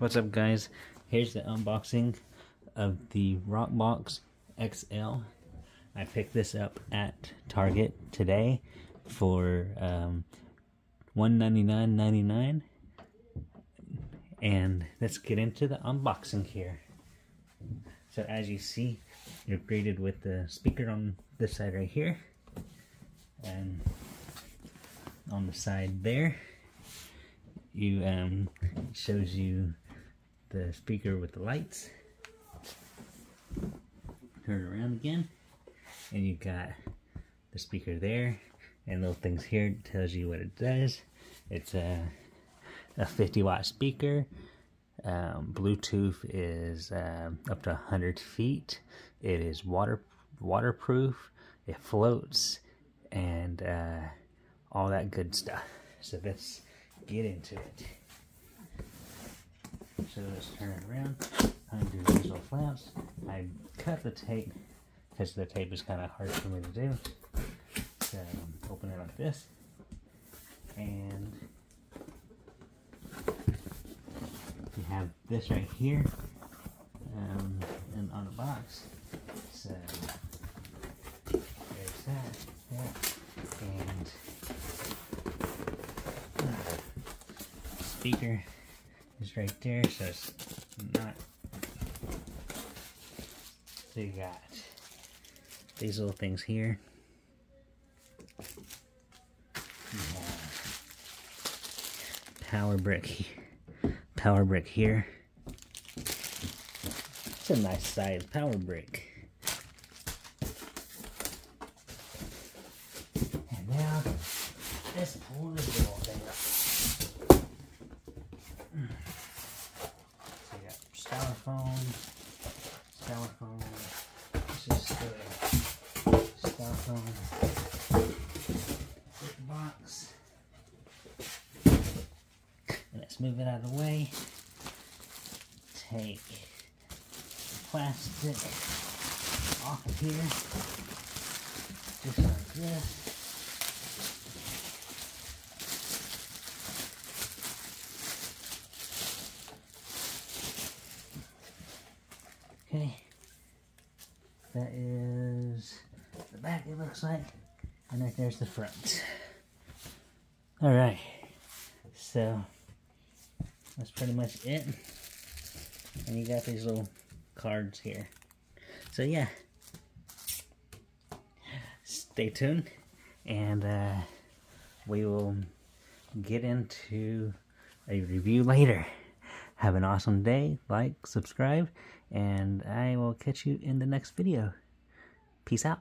What's up, guys? Here's the unboxing of the Rockbox XL. I picked this up at Target today for $199.99, and let's get into the unboxing here. So as you see, you're greeted with the speaker on this side right here, and on the side there shows you the speaker with the lights. Turn it around again, and you got the speaker there, and little things here tells you what it does. It's a 50-watt speaker. Bluetooth is up to 100 feet. It is waterproof. It floats, and all that good stuff. So let's get into it. So let's turn it around, undo these little flaps. I cut the tape because the tape is kind of hard for me to do. So open it like this, and you have this right here, and on the box. So there's that, and speaker is right there, so it's not. So you got these little things here. You have power brick here. It's a nice size power brick. And now let's pull this little thing up. So you got styrofoam. This is the styrofoam box. Let's move it out of the way. Take the plastic off of here, just like this. Okay, that is the back, it looks like, and right there's the front. Alright, so that's pretty much it. And you got these little cards here. So yeah, stay tuned, and we will get into a review later. Have an awesome day, like, subscribe, and I will catch you in the next video. Peace out.